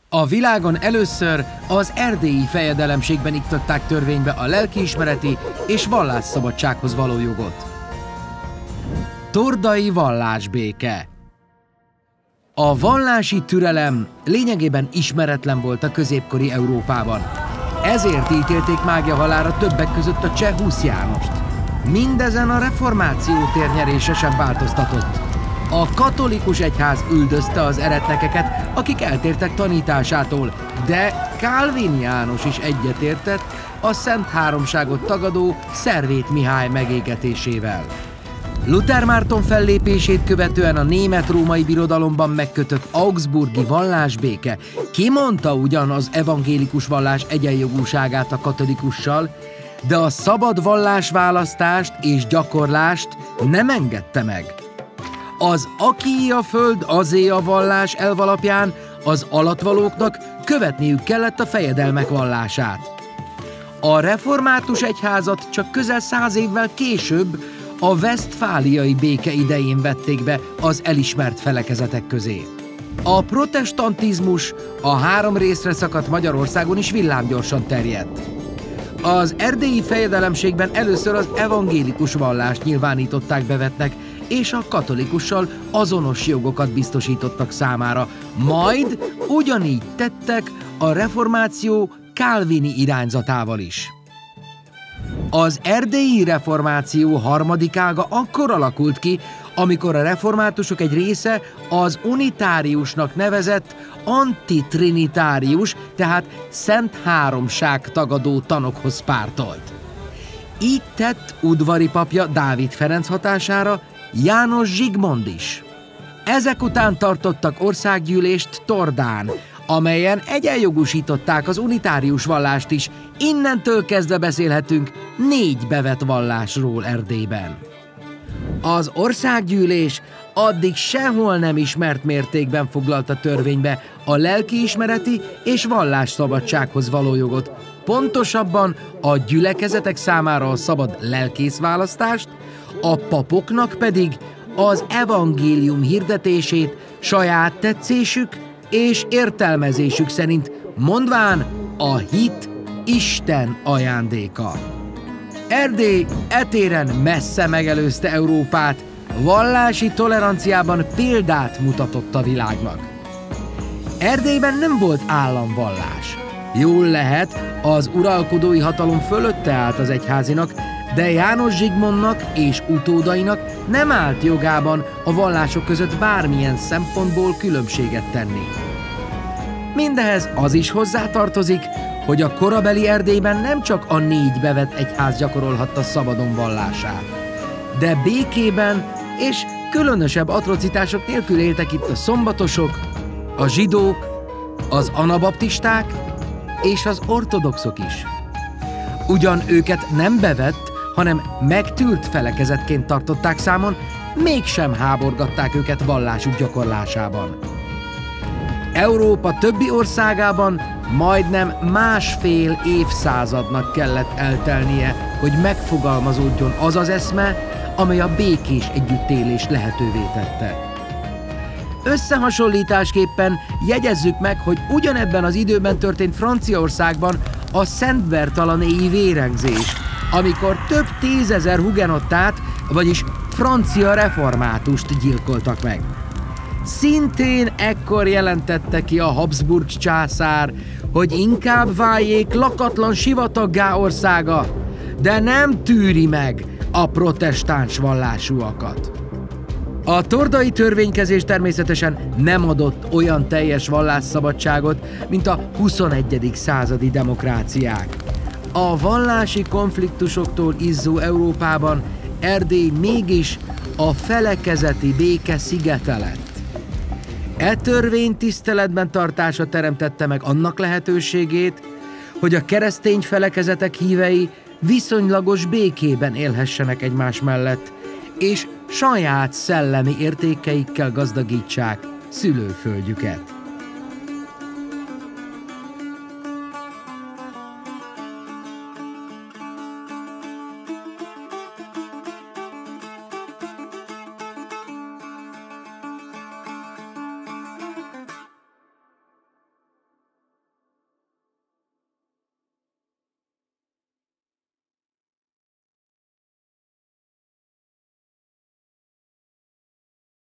A világon először az erdélyi fejedelemségben iktatták törvénybe a lelkiismereti és vallásszabadsághoz való jogot. Tordai vallásbéke. A vallási türelem lényegében ismeretlen volt a középkori Európában. Ezért ítélték mágia halálra többek között a cseh Husz Jánost. Mindezen a reformáció térnyerése sem változtatott. A katolikus egyház üldözte az eretnekeket, akik eltértek tanításától, de Calvin János is egyetértett a Szent Háromságot tagadó Szervét Mihály megégetésével. Luther Márton fellépését követően a német-római birodalomban megkötött augsburgi vallásbéke kimondta ugyan az evangélikus vallás egyenjogúságát a katolikussal, de a szabad vallásválasztást és gyakorlást nem engedte meg. Az akié a föld, azé a vallás elv alapján az alattvalóknak követniük kellett a fejedelmek vallását. A református egyházat csak közel 100 évvel később a vesztfáliai béke idején vették be az elismert felekezetek közé. A protestantizmus a 3 részre szakadt Magyarországon is villámgyorsan terjedt. Az erdélyi fejedelemségben először az evangélikus vallást nyilvánították bevettnek, és a katolikussal azonos jogokat biztosítottak számára, majd ugyanígy tettek a reformáció calvini irányzatával is. Az erdélyi reformáció harmadik ága akkor alakult ki, amikor a reformátusok egy része az unitáriusnak nevezett antitrinitárius, tehát Szent Háromság tagadó tanokhoz pártolt. Így tett udvari papja Dávid Ferenc hatására János Zsigmond is. Ezek után tartottak országgyűlést Tordán, amelyen egyenjogúsították az unitárius vallást is. Innentől kezdve beszélhetünk 4 bevett vallásról Erdélyben. Az országgyűlés addig sehol nem ismert mértékben foglalta törvénybe a lelkiismereti és vallásszabadsághoz való jogot, pontosabban a gyülekezetek számára a szabad lelkészválasztást, a papoknak pedig az evangélium hirdetését saját tetszésük és értelmezésük szerint, mondván a hit Isten ajándéka. Erdély etéren messze megelőzte Európát, vallási toleranciában példát mutatott a világnak. Erdélyben nem volt államvallás. Jól lehet, az uralkodói hatalom fölötte állt az egyházinak, de János Zsigmondnak és utódainak nem állt jogában a vallások között bármilyen szempontból különbséget tenni. Mindehez az is hozzátartozik, hogy a korabeli Erdélyben nem csak a 4 bevett egyház gyakorolhatta szabadon vallását, de békében és különösebb atrocitások nélkül éltek itt a szombatosok, a zsidók, az anabaptisták és az ortodoxok is. Ugyan őket nem bevett, hanem megtűrt felekezetként tartották számon, mégsem háborgatták őket vallásuk gyakorlásában. Európa többi országában majdnem 1,5 évszázadnak kellett eltelnie, hogy megfogalmazódjon az az eszme, amely a békés együttélést lehetővé tette. Összehasonlításképpen jegyezzük meg, hogy ugyanebben az időben történt Franciaországban a Szentbertalanéi vérengzés, amikor több 10 000 hugenottát, vagyis francia reformátust gyilkoltak meg. Szintén ekkor jelentette ki a Habsburg császár, hogy inkább váljék lakatlan sivataggá országa, de nem tűri meg a protestáns vallásúakat. A tordai törvénykezés természetesen nem adott olyan teljes vallásszabadságot, mint a 21. századi demokráciák. A vallási konfliktusoktól izzó Európában Erdély mégis a felekezeti béke szigete lett. E törvény tiszteletben tartása teremtette meg annak lehetőségét, hogy a keresztény felekezetek hívei viszonylagos békében élhessenek egymás mellett, és saját szellemi értékeikkel gazdagítsák szülőföldjüket.